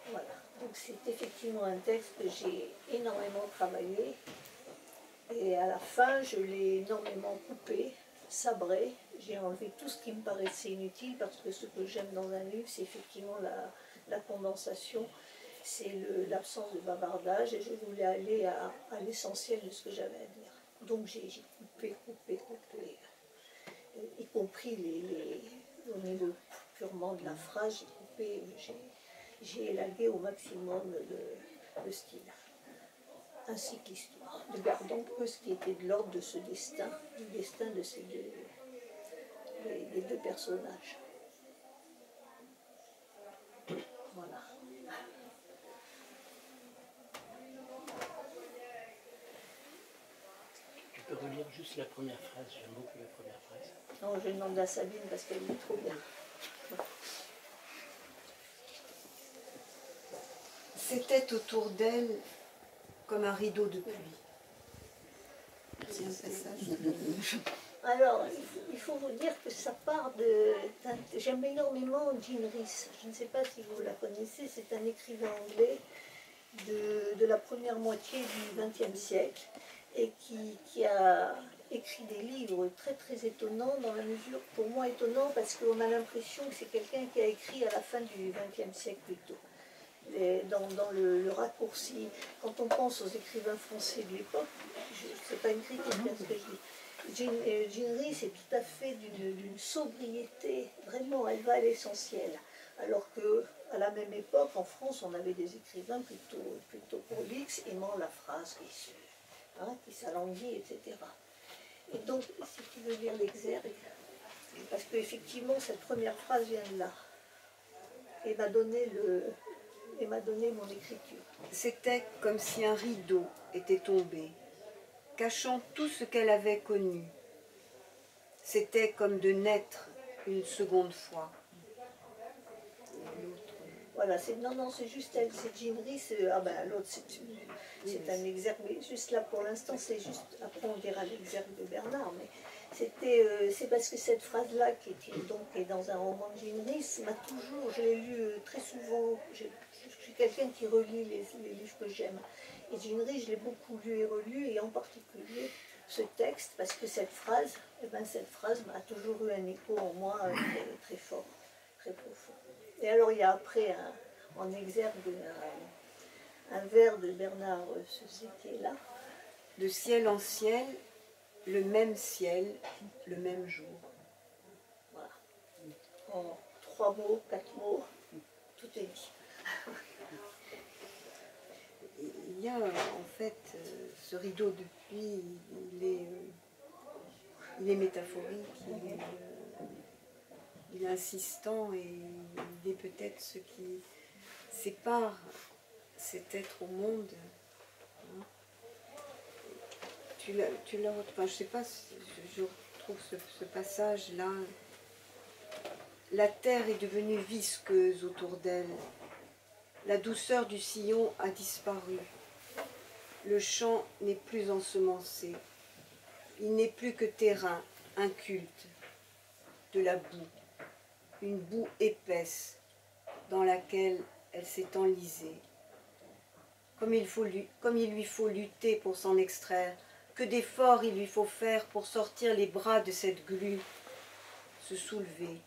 Voilà. Donc c'est effectivement un texte que j'ai énormément travaillé. Et à la fin, je l'ai énormément coupé, sabré. J'ai enlevé tout ce qui me paraissait inutile parce que ce que j'aime dans un livre, c'est effectivement la condensation, c'est l'absence de bavardage et je voulais aller à l'essentiel de ce que j'avais à dire. Donc j'ai coupé, y compris au niveau purement de la phrase, j'ai coupé, j'ai élagué au maximum le style, ainsi que l'histoire, ne gardant que ce qui était de l'ordre de ce destin, du destin de ces des deux personnages. Voilà. Tu peux relire juste la première phrase, j'aime beaucoup la première phrase. Non, je demande à Sabine parce qu'elle lit trop bien. C'était autour d'elle comme un rideau de pluie. C'est un passage. Alors, il faut vous dire que ça part de... J'aime énormément Jean Rhys. Je ne sais pas si vous la connaissez, c'est un écrivain anglais de la première moitié du XXe siècle et qui a écrit des livres très très étonnants, dans la mesure, pour moi étonnants, parce qu'on a l'impression que c'est quelqu'un qui a écrit à la fin du XXe siècle plutôt. Dans le raccourci, quand on pense aux écrivains français de l'époque, c'est pas une critique à ce que je dis. Jean Rhys est tout à fait d'une sobriété, vraiment, elle va à l'essentiel. Alors qu'à la même époque, en France, on avait des écrivains plutôt prolixes, aimant la phrase qui s'alanguit, etc. Et donc, si tu veux lire l'exergue, parce qu'effectivement, cette première phrase vient de là, et m'a donné mon écriture. C'était comme si un rideau était tombé, cachant tout ce qu'elle avait connu. C'était comme de naître une seconde fois. Voilà, c'est juste elle, c'est Jean Rhys, l'autre c'est un exergue, mais juste là pour l'instant c'est juste, après on dira l'exergue de Bernard, mais c'est parce que cette phrase-là qui est dans un roman de Jean Rhys, m'a toujours, je l'ai lu très souvent, je suis quelqu'un qui relit les livres que j'aime, et Jean Rhys je l'ai beaucoup lu et relu, et en particulier ce texte, parce que cette phrase m'a toujours eu un écho en moi très, très fort, très profond. Et alors il y a après en exergue un vers de Bernard Sauzet qui est là. De ciel en ciel, le même ciel, le même jour. Voilà. En 3 mots, 4 mots, tout est dit. Il y a en fait ce rideau de pluie, il est métaphorique, il est insistant et il est peut-être ce qui sépare cet être au monde. Hein. Tu l'as, enfin, je sais pas, je retrouve ce passage-là. La terre est devenue visqueuse autour d'elle. La douceur du sillon a disparu. Le champ n'est plus ensemencé. Il n'est plus que terrain inculte, de la boue, une boue épaisse dans laquelle elle s'est enlisée. Comme il lui faut lutter pour s'en extraire, que d'efforts il lui faut faire pour sortir les bras de cette glu, se soulever,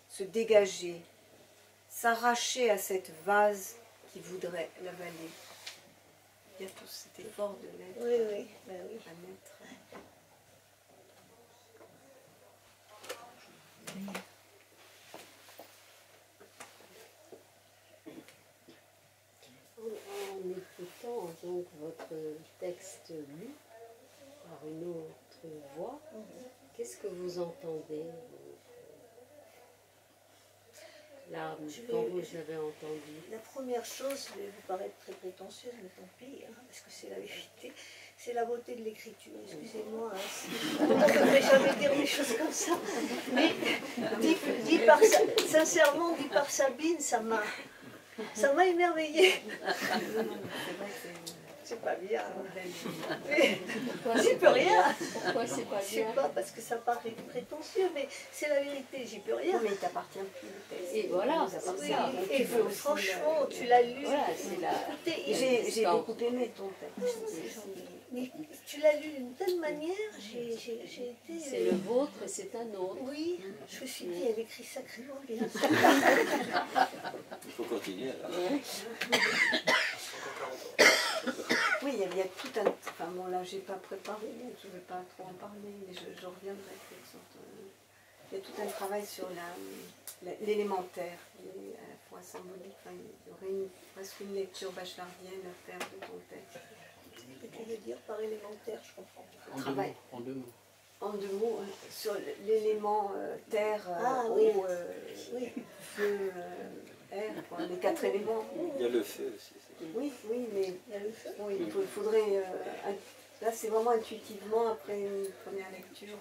se dégager, s'arracher à cette vase qui voudrait l'avaler. Il y a tout cet effort de mettre Oui. à mettre. En écoutant donc votre texte lu par une autre voix, qu'est-ce que vous entendez là, quand vous avez entendu? La première chose, je vais vous paraître très prétentieuse, mais tant pis, parce que c'est la vérité, c'est la beauté de l'écriture. Excusez-moi, on ne devrait jamais dire des choses comme ça. Mais sincèrement, dit par Sabine, ça m'a émerveillée. c'est pas bien. Pourquoi J'y c'est peux pas rien. bien Pourquoi c'est pas Je sais bien pas, parce que ça paraît prétentieux, mais c'est la vérité, j'y peux rien. Non, mais il t'appartient plus le texte. Et voilà, Il nous appartient. c'est ça. Donc, Et tu peux aussi franchement, le- tu l'as lu. Voilà, c'est la... Écoutez, J'ai Quand- beaucoup aimé ton texte. mais tu l'as lu d'une telle manière, j'ai été... C'est le vôtre et c'est un autre. Oui, je me suis dit, elle écrit sacrément bien. Il faut continuer alors. Oui, il y a tout un... Enfin bon, là, j'ai pas préparé, donc je ne vais pas trop en parler, mais je reviendrai avec quelque sorte... Il y a tout un travail sur l'élémentaire, qui est à la fois symbolique. Enfin, il y aurait presque une lecture bachelardienne à faire de ton texte. Ce que tu veux dire par élémentaire, je comprends. Travail. En deux mots. En deux mots, sur l'élément terre, Ah, eau, oui. Oui. feu, air, quoi, les quatre éléments. Il y a le feu aussi. Oui, oui, mais Il y a le feu. oui, il faudrait... là, c'est vraiment intuitivement, après une première lecture,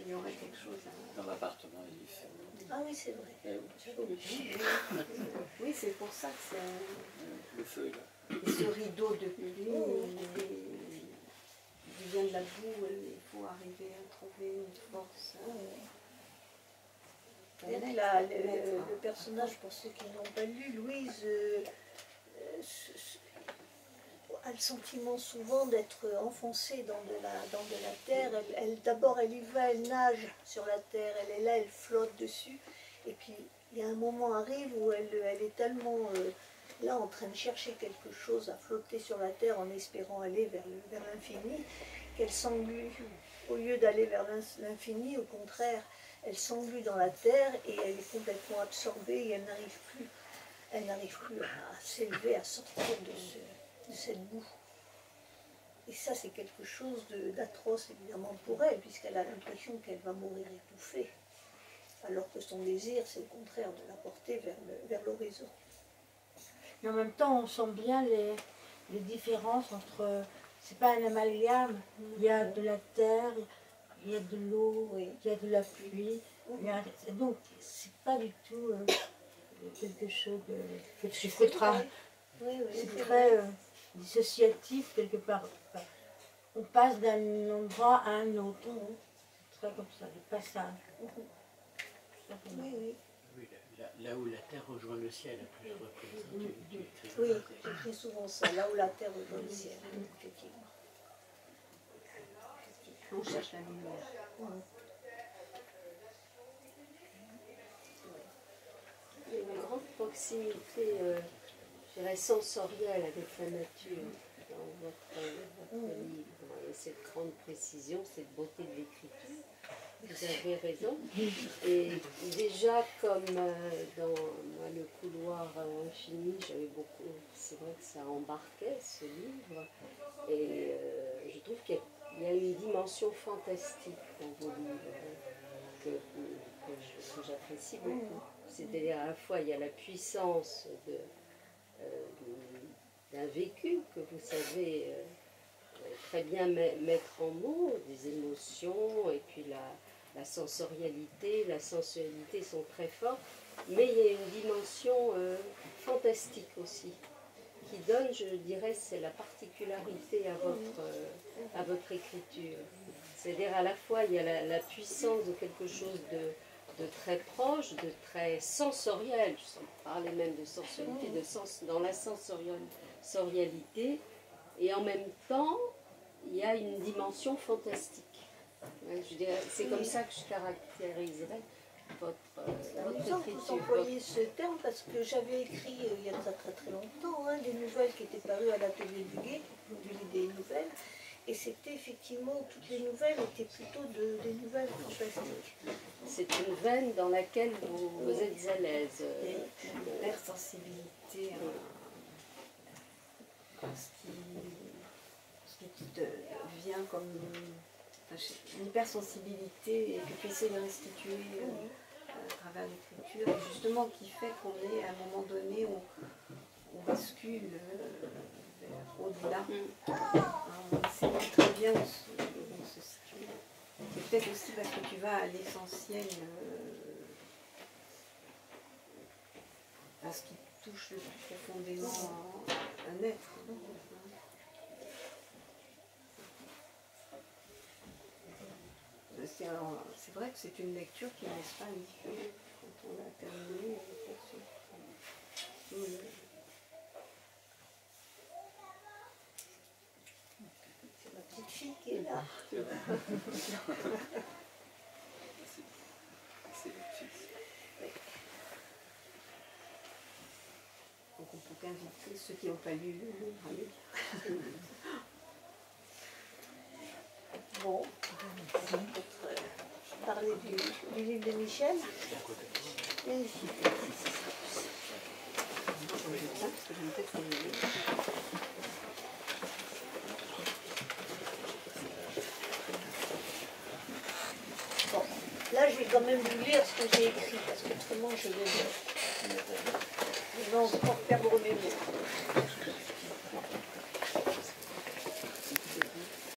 il y aurait quelque chose à... Dans l'appartement, il fait. Ah oui, c'est vrai. Eh oui. Oui, c'est pour ça que c'est... Le feu, là. Et ce rideau de pluie, il vient de la boue, il faut arriver à trouver une force. Et là, le personnage, pour ceux qui n'ont pas lu, Louise a le sentiment souvent d'être enfoncée dans de la terre. D'abord, elle y va, elle nage sur la terre, elle est là, elle flotte dessus. Et puis, il y a un moment arrive où elle est tellement là en train de chercher quelque chose à flotter sur la terre en espérant aller vers l'infini, qu'elle s'englue. Au lieu d'aller vers l'infini, au contraire, elle s'englue dans la terre et elle est complètement absorbée et elle n'arrive plus à s'élever, à sortir de cette boue. Et ça, c'est quelque chose d'atroce, évidemment, pour elle, puisqu'elle a l'impression qu'elle va mourir étouffée. Alors que son désir, c'est au contraire de la porter vers l'horizon. Mais en même temps, on sent bien les différences entre... C'est pas un amalgame. Il y a de la terre, il y a de l'eau, Oui. il y a de la pluie. Donc, c'est pas du tout quelque chose de Oui, c'est très dissociatif quelque part. Enfin, on passe d'un endroit à un autre. C'est très comme ça, le passage. Tout simplement. Oui. Oui, là où la terre rejoint le ciel, à plusieurs reprises. Tu écris. Oui, j'écris souvent ça, là où la terre rejoint le ciel, effectivement. On cherche la lumière. Il y a une grande proximité, je dirais, sensorielle avec la nature dans votre livre. Et cette grande précision, cette beauté de l'écriture. Vous avez raison. Et déjà, comme dans le couloir infini, j'avais beaucoup. C'est vrai que ça embarquait ce livre. Et je trouve qu'il y a une dimension fantastique dans vos livres que j'apprécie beaucoup. C'est-à-dire à la fois il y a la puissance d'un vécu que vous savez très bien mettre en mots, des émotions, et puis la sensorialité, la sensualité sont très fortes, mais il y a une dimension fantastique aussi, qui donne, je dirais, c'est la particularité à votre écriture. C'est-à-dire à la fois il y a la puissance de quelque chose de très proche, de très sensoriel, je sens parler même de sensualité, de sens, dans la sensorialité, et en même temps, il y a une dimension fantastique. Ouais, je dirais, c'est comme ça que je caractériserais votre Vous écriture. employez ce terme parce que j'avais écrit il y a très très longtemps des nouvelles qui étaient parues à l'atelier du Guet, des nouvelles. Et c'était effectivement, toutes les nouvelles étaient plutôt des nouvelles fantastiques. C'est une veine dans laquelle vous êtes à l'aise. Il y a une hypersensibilité à ce qui te vient comme une hypersensibilité et que tu essaies de restituer à travers l'écriture, et justement qui fait qu'on est à un moment donné, on bascule vers au-delà. On sait très bien où on se situe. C'est peut-être aussi parce que tu vas à l'essentiel, à ce qui touche le plus profondément un être. c'est vrai que c'est une lecture qui ne laisse pas indifférent quand on a terminé. C'est ma petite fille qui est là. C'est le fils. Donc on peut inviter ceux qui n'ont pas lu le livre à lire. Bon, on va peut-être parler du livre de Michel. Et bon, là je vais quand même vous lire ce que j'ai écrit, parce qu'autrement je vais encore perdre mes mots.